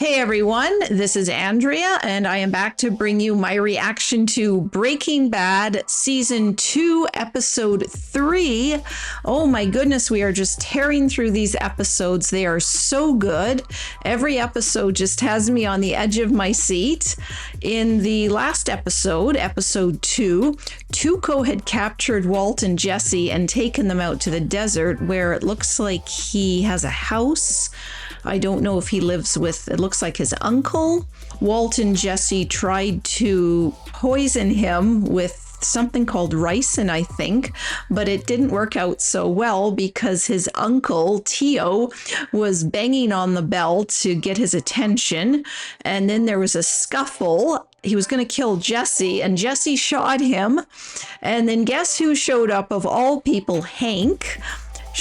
Hey everyone, this is Andrea, and I am back to bring you my reaction to Breaking Bad Season 2, Episode 3. Oh my goodness, we are just tearing through these episodes. They are so good. Every episode just has me on the edge of my seat. In the last episode, Episode 2, Tuco had captured Walt and Jesse and taken them out to the desert where it looks like he has a house. I don't know if he lives with, it looks like his uncle. Walt and Jesse tried to poison him with something called ricin, I think, but it didn't work out so well because his uncle, Tio, was banging on the bell to get his attention. And then there was a scuffle. He was going to kill Jesse, and Jesse shot him. And then guess who showed up of all people? Hank.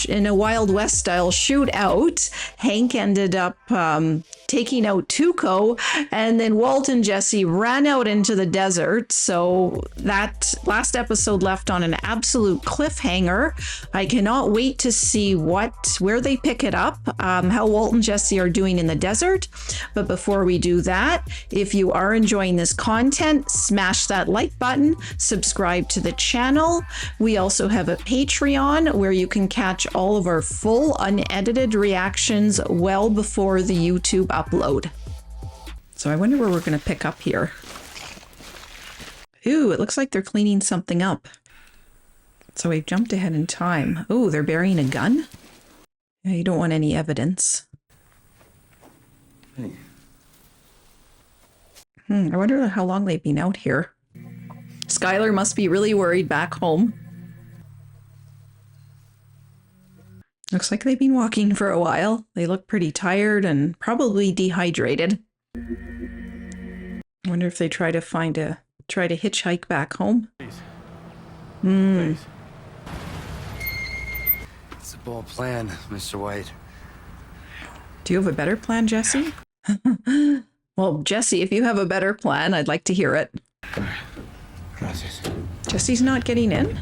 In a Wild West style shootout, Hank ended up taking out Tuco, and then Walt and Jesse ran out into the desert. So that last episode left on an absolute cliffhanger. I cannot wait to see where they pick it up, how Walt and Jesse are doing in the desert. But before we do that, if you are enjoying this content, smash that like button, subscribe to the channel. We also have a Patreon where you can catch all of our full unedited reactions well before the YouTube upload. So I wonder where we're going to pick up here. Ooh, it looks like they're cleaning something up. So we've jumped ahead in time. Oh, they're burying a gun? Yeah, you don't want any evidence. Hey. I wonder how long they've been out here. Skylar must be really worried back home. Looks like they've been walking for a while. They look pretty tired and probably dehydrated. I wonder if they try to hitchhike back home. Please. Please. It's a bold plan, Mr. White. Do you have a better plan, Jesse? Well, Jesse, if you have a better plan, I'd like to hear it. Gracias. Jesse's not getting in?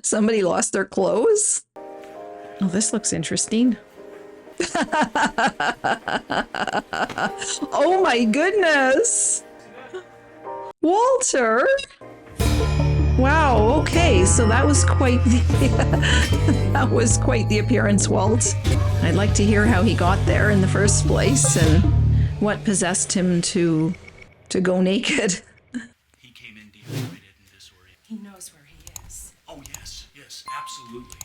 Somebody lost their clothes? Oh, this looks interesting. Oh my goodness! Walter! Wow, okay, so that was quite the that was quite the appearance, Walt. I'd like to hear how he got there in the first place and what possessed him to go naked. He came in dehydrated and disoriented. He knows where he is. Oh, yes, yes, absolutely.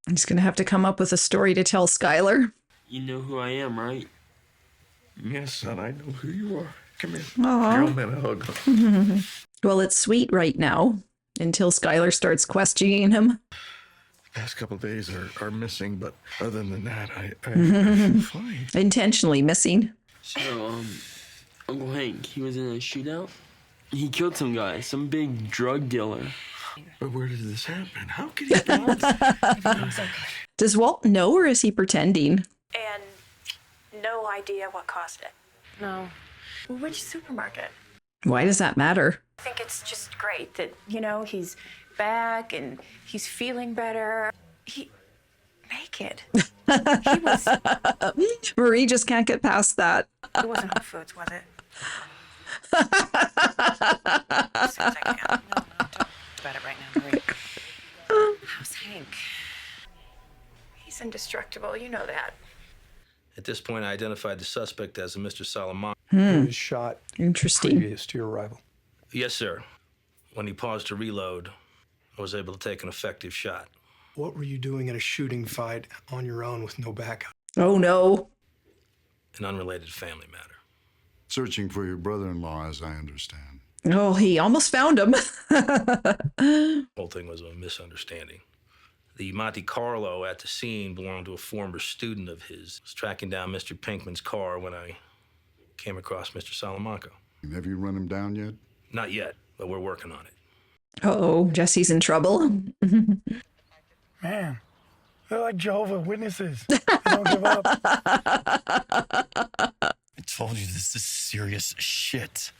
He's gonna have to come up with a story to tell Skylar. You know who I am, right? Yes, son, I know who you are. Come here. Aw. Girl, man, a hug. Well, it's sweet right now until Skylar starts questioning him. The past couple of days are missing, but other than that, I feel fine. Intentionally missing. So, Uncle Hank, he was in a shootout. He killed some guy, some big drug dealer. But where did this happen? How could he do this? Everything's okay. Does Walt know, or is he pretending? And no idea what caused it. No. Well, which supermarket? Why does that matter? I think it's just great that, he's back and he's feeling better. He naked. He was. Marie just can't get past that. It wasn't Whole Foods, was it? As soon as I can. No, talk about it right now, Marie. How's Hank? He's indestructible. You know that. At this point, I identified the suspect as a Mr. Salamanca. He was shot Interesting. previous to your arrival. Yes, sir. When he paused to reload, I was able to take an effective shot. What were you doing in a shooting fight on your own with no backup? Oh no. An unrelated family matter. Searching for your brother-in-law, as I understand. Oh, he almost found him. The whole thing was a misunderstanding. The Monte Carlo at the scene belonged to a former student of his. I was tracking down Mr. Pinkman's car when I came across Mr. Salamanca. Have you run him down yet? Not yet, but we're working on it. Uh-oh, Jesse's in trouble. Man, they're like Jehovah's Witnesses. They don't give up. I told you this is serious shit.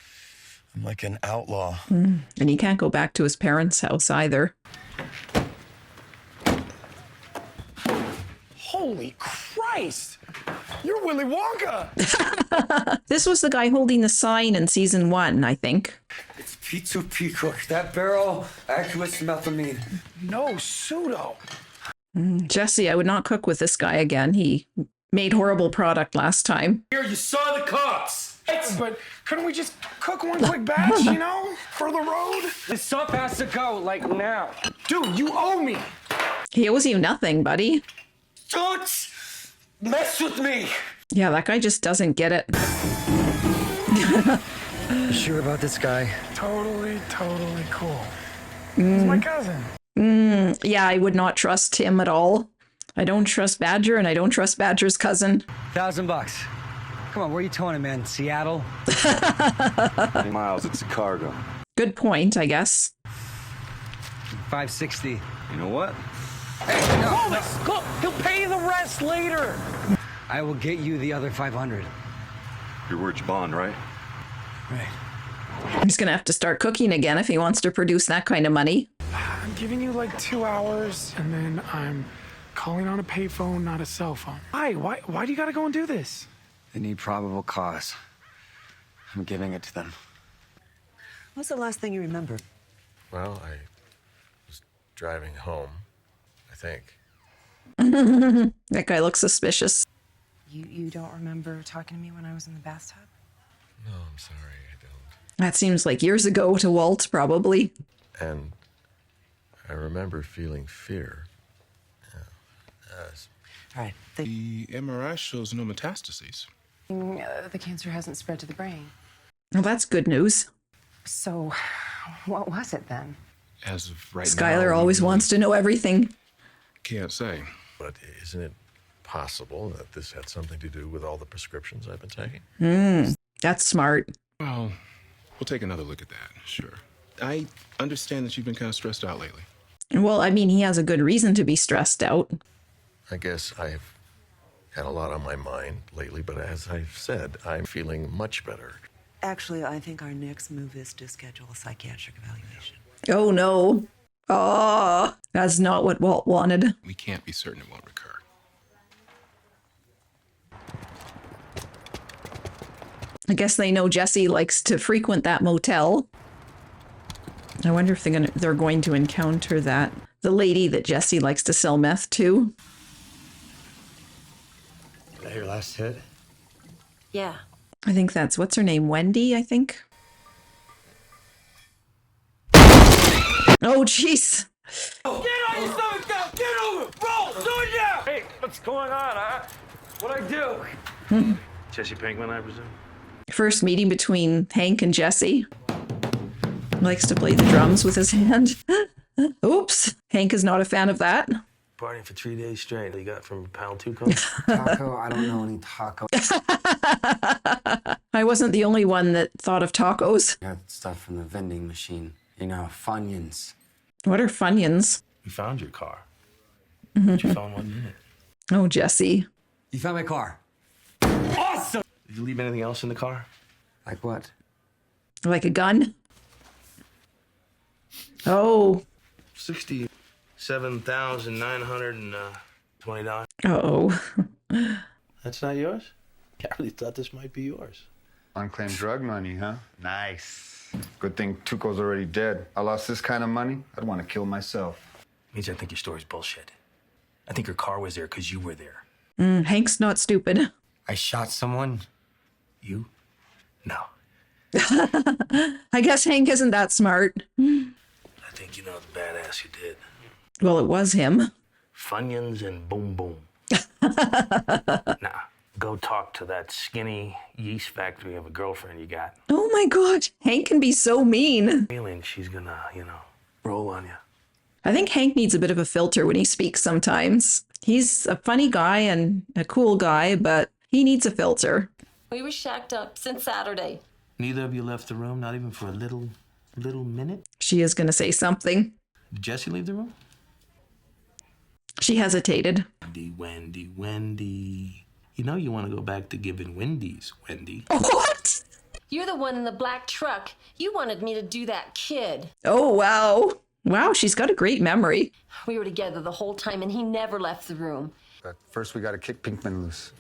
I'm like an outlaw. And he can't go back to his parents' house either. Holy Christ! You're Willy Wonka! This was the guy holding the sign in season 1, I think. It's P2P cook. That barrel, accurate methylamine. No, pseudo. Jesse, I would not cook with this guy again. He made horrible product last time. Here, you saw the cops! But couldn't we just cook one quick batch, you know? For the road? This stuff has to go, like now. Dude, you owe me. He owes you nothing, buddy. Don't mess with me. Yeah, that guy just doesn't get it. You sure about this guy? Totally cool. He's my cousin. Yeah, I would not trust him at all. I don't trust Badger, and I don't trust Badger's cousin. $1,000. Come on, where are you towing him, man? Seattle? Miles, it's a cargo. Good point, I guess. $560. You know what? Hey, no. Go. He'll pay you the rest later. I will get you the other $500. Your word's bond, right? Right. He's gonna have to start cooking again if he wants to produce that kind of money. I'm giving you like 2 hours, and then I'm calling on a payphone, not a cell phone. Why do you gotta go and do this? They need probable cause. I'm giving it to them. What's the last thing you remember? Well, I was driving home, I think. That guy looks suspicious. You don't remember talking to me when I was in the bathtub? No, I'm sorry, I don't. That seems like years ago to Walt, probably. And I remember feeling fear. All right. The MRI shows no metastases. The cancer hasn't spread to the brain. Well, that's good news. So, what was it then? As of right now, Skylar always wants to know everything. Can't say. But isn't it possible that this had something to do with all the prescriptions I've been taking? That's smart. Well, we'll take another look at that, sure. I understand that you've been kind of stressed out lately. Well, I mean, he has a good reason to be stressed out. I guess I've had a lot on my mind lately, but as I've said, I'm feeling much better. Actually, I think our next move is to schedule a psychiatric evaluation. Oh, no. Oh, that's not what Walt wanted. We can't be certain it won't recur. I guess they know Jesse likes to frequent that motel. I wonder if they're going to encounter the lady that Jesse likes to sell meth to. Is that your last hit? Yeah. I think that's, what's her name? Wendy, I think. Oh, jeez. Get on your stomach now! Get over! Roll! Do it now! Hey, what's going on, huh? What'd I do? Jesse Pinkman, I presume? First meeting between Hank and Jesse. Likes to play the drums with his hand. Oops. Hank is not a fan of that. Partying for 3 days straight. You got from Pal Tuco? Taco? I don't know any taco. I wasn't the only one that thought of tacos. Got stuff from the vending machine. You know, Funyuns. What are Funyuns? We found your car. But you found one in it. Oh, Jesse. You found my car. Awesome! Did you leave anything else in the car? Like what? Like a gun? Oh. $67,920. Uh-oh. That's not yours? I really thought this might be yours. Unclaimed drug money, huh? Nice. Good thing Tuco's already dead. I lost this kind of money, I'd want to kill myself. Means I think your story's bullshit. I think your car was there because you were there. Hank's not stupid. I shot someone? You? No. I guess Hank isn't that smart. I think you know the badass you did. Well, it was him. Funyuns and boom boom. Now, go talk to that skinny yeast factory of a girlfriend you got. Oh my God. Hank can be so mean. Feeling she's gonna, roll on you. I think Hank needs a bit of a filter when he speaks sometimes. He's a funny guy and a cool guy, but he needs a filter. We were shacked up since Saturday. Neither of you left the room, not even for a little minute? She is going to say something. Did Jesse leave the room? She hesitated. Wendy. You know you want to go back to giving Wendy's, Wendy. What? You're the one in the black truck. You wanted me to do that kid. Oh, wow. Wow, she's got a great memory. We were together the whole time, and he never left the room. But first, we got to kick Pinkman loose.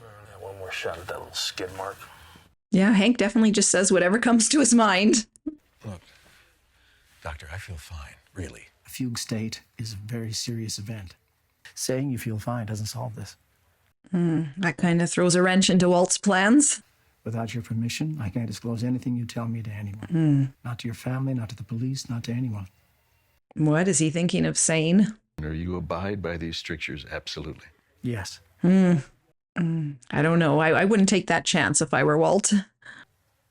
One more shot at that little skid mark. Yeah, Hank definitely just says whatever comes to his mind. Look, Doctor, I feel fine, really. A fugue state is a very serious event. Saying you feel fine doesn't solve this. That kind of throws a wrench into Walt's plans. Without your permission, I can't disclose anything you tell me to anyone. Not to your family, not to the police, not to anyone. What is he thinking of saying? Or you abide by these strictures, absolutely. Yes. I don't know. I wouldn't take that chance if I were Walt.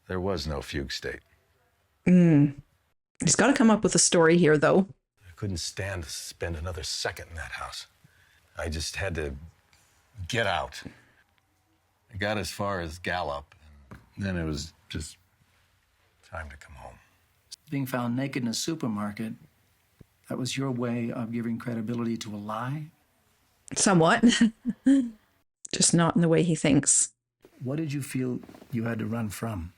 There was no fugue state. He's got to come up with a story here, though. I couldn't stand to spend another second in that house. I just had to get out. I got as far as Gallup, and then it was just time to come home. Being found naked in a supermarket, that was your way of giving credibility to a lie? Somewhat. Just not in the way he thinks. What did you feel you had to run from?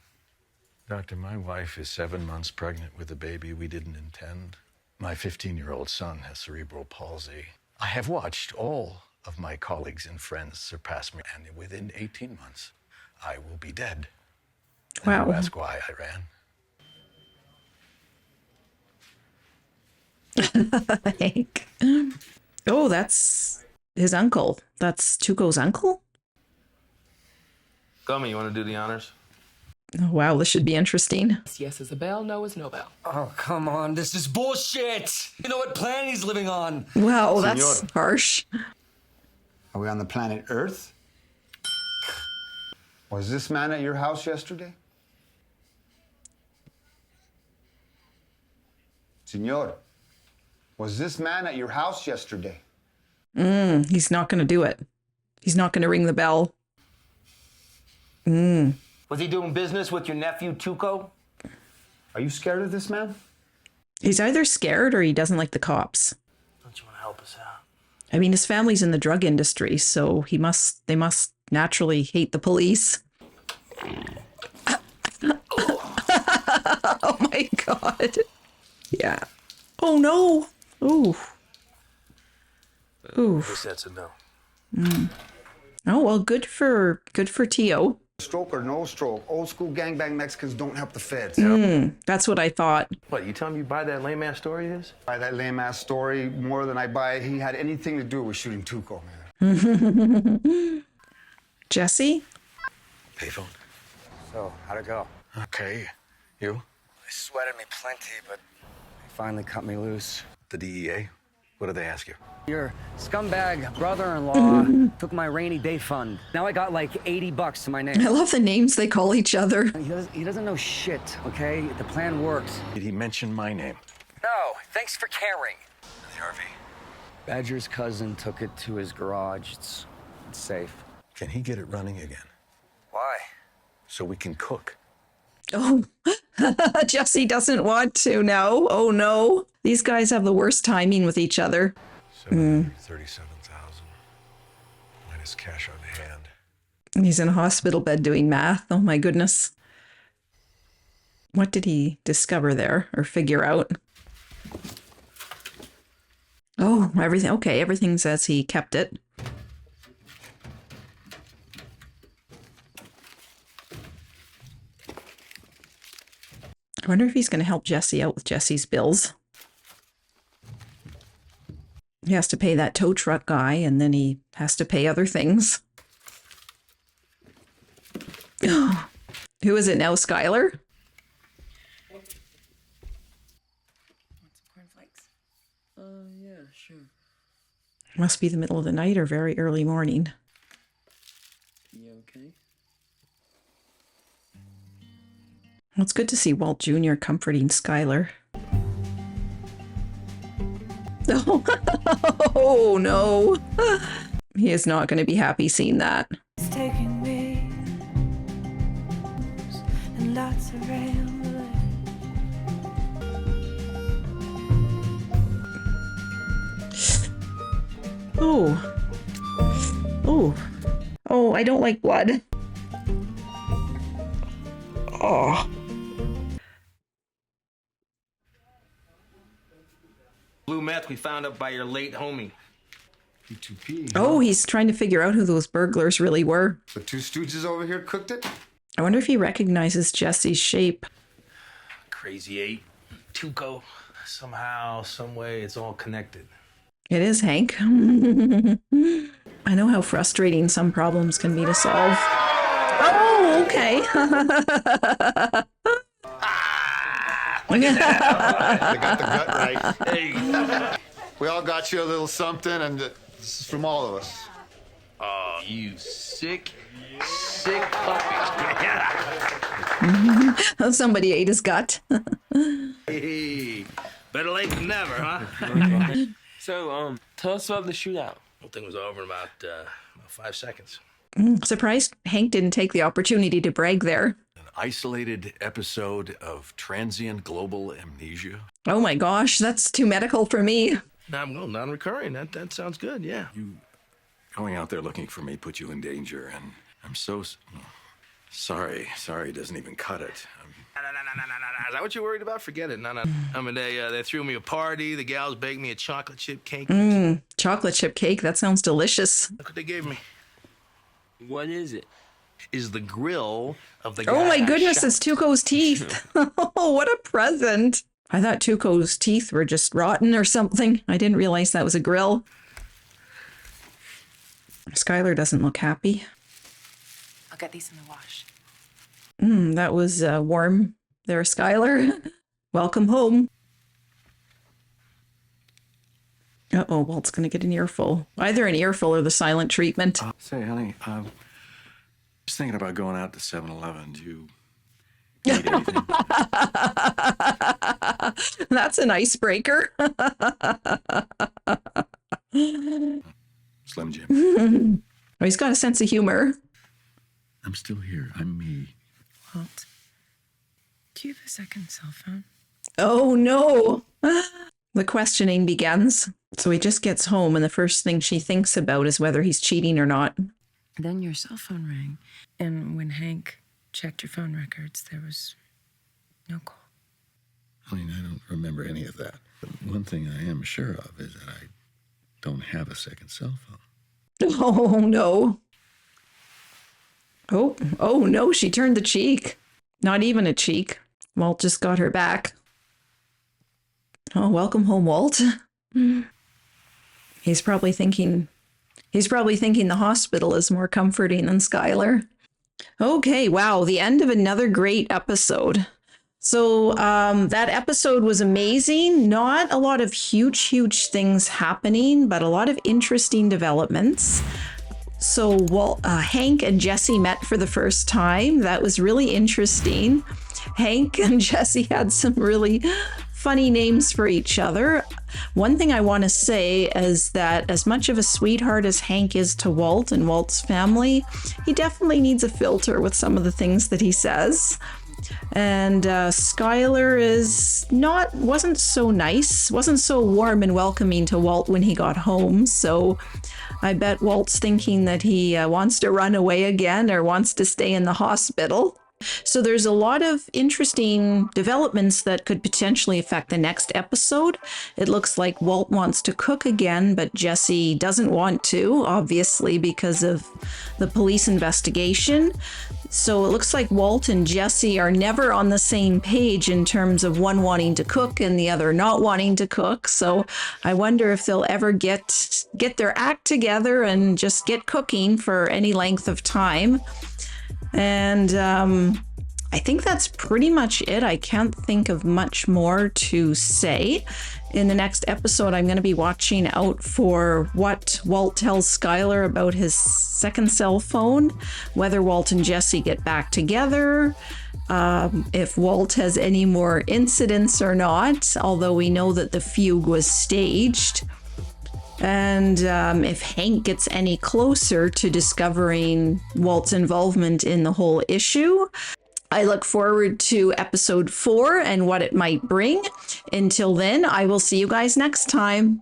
Doctor, my wife is 7 months pregnant with a baby we didn't intend. My 15-year-old son has cerebral palsy. I have watched all of my colleagues and friends surpass me, and within 18 months, I will be dead. Wow. And you ask why I ran? Hank. Oh, that's his uncle. That's Tuco's uncle? Gummy, you want to do the honors? Oh, wow, this should be interesting. Yes is a bell, no is no bell. Oh, come on. This is bullshit. You know what planet he's living on? Wow, that's harsh. Are we on the planet Earth? Was this man at your house yesterday? Senor, was this man at your house yesterday? He's not going to do it. He's not going to ring the bell. Was he doing business with your nephew, Tuco? Are you scared of this man? He's either scared or he doesn't like the cops. Don't you want to help us out? I mean, his family's in the drug industry, so they must naturally hate the police. Oh my God. Yeah. Oh no. Ooh. Ooh. I guess that's a no. Oh well, good for Tio. Stroke or no stroke, old school gangbang Mexicans don't help the feds. That's what I thought. What, you telling me you buy that lame ass story of his? Buy that lame ass story more than I buy he had anything to do with shooting Tuco, man. Jesse? Payphone. So, how'd it go? Okay. You? They sweated me plenty, but they finally cut me loose. The DEA? What did they ask you? Your scumbag brother-in-law took my rainy day fund. Now I got like $80 to my name. I love the names they call each other. He doesn't know shit, okay? The plan works. Did he mention my name? No, thanks for caring. The RV. Badger's cousin took it to his garage. It's safe. Can he get it running again? Why? So we can cook. Oh, Jesse doesn't want to now. Oh no. These guys have the worst timing with each other. 737,000 minus cash on hand. He's in a hospital bed doing math. Oh my goodness. What did he discover there or figure out? Oh, everything. Okay, everything says he kept it. I wonder if he's going to help Jesse out with Jesse's bills. He has to pay that tow truck guy, and then he has to pay other things. Who is it now, Skylar? Cornflakes. Yeah, sure. Must be the middle of the night or very early morning. You okay? Well, it's good to see Walt Jr. comforting Skylar. Oh no. He is not going to be happy seeing that. It's taking me and lots of rambling. Oh. Oh. Oh, I don't like blood. Oh. Blue meth we found up by your late homie. P2P. Oh, he's trying to figure out who those burglars really were. The two stooges over here cooked it? I wonder if he recognizes Jesse's shape. Crazy 8, Tuco. Somehow, some way, it's all connected. It is, Hank. I know how frustrating some problems can be to solve. Oh, okay. They got the gut right. Hey. We all got you a little something, and this is from all of us. Oh, you sick puppy. Somebody ate his gut. Hey, better late than never, huh? So, tell us about the shootout. Whole thing was over in about 5 seconds. Surprised Hank didn't take the opportunity to brag there. An isolated episode of transient global amnesia. Oh my gosh, that's too medical for me. Non-recurring. That sounds good, yeah. You going out there looking for me put you in danger, and I'm so sorry. Sorry doesn't even cut it. No. Is that what you're worried about? Forget it. No. I mean, they threw me a party. The gals baked me a chocolate chip cake. Chocolate chip cake. That sounds delicious. Look what they gave me. What is it? Is the grill of the guy Oh my I goodness, shot. it's Tuco's teeth. Oh, what a present. I thought Tuco's teeth were just rotten or something. I didn't realize that was a grill. Skylar doesn't look happy. I'll get these in the wash. That was warm there, Skylar. Welcome home. Uh-oh, Walt's going to get an earful. Either an earful or the silent treatment. Say, honey, just thinking about going out to 7-Eleven. Do you need anything? That's an icebreaker. Slim Jim. Oh, he's got a sense of humor. I'm still here. I'm me. Walt, do you have a second cell phone? Oh no. The questioning begins. So he just gets home and the first thing she thinks about is whether he's cheating or not. Then your cell phone rang. And when Hank checked your phone records, there was no call. I mean, I don't remember any of that. But one thing I am sure of is that I don't have a second cell phone. Oh no. Oh no, she turned the cheek. Not even a cheek. Walt just got her back. Oh, welcome home, Walt. He's probably thinking the hospital is more comforting than Skylar. Okay, wow, the end of another great episode. So that episode was amazing. Not a lot of huge things happening, but a lot of interesting developments. So Hank and Jesse met for the first time. That was really interesting. Hank and Jesse had some really funny names for each other. One thing I want to say is that as much of a sweetheart as Hank is to Walt and Walt's family, he definitely needs a filter with some of the things that he says. And Skylar wasn't so nice, wasn't so warm and welcoming to Walt when he got home. So I bet Walt's thinking that he wants to run away again or wants to stay in the hospital. So there's a lot of interesting developments that could potentially affect the next episode. It looks like Walt wants to cook again, but Jesse doesn't want to, obviously, because of the police investigation. So it looks like Walt and Jesse are never on the same page in terms of one wanting to cook and the other not wanting to cook. So I wonder if they'll ever get their act together and just get cooking for any length of time. And I think that's pretty much it. I can't think of much more to say. In the next episode, I'm going to be watching out for what Walt tells Skylar about his second cell phone, whether Walt and Jesse get back together, if Walt has any more incidents or not, although we know that the fugue was staged. And if Hank gets any closer to discovering Walt's involvement in the whole issue. I look forward to episode 4 and what it might bring. Until then, I will see you guys next time.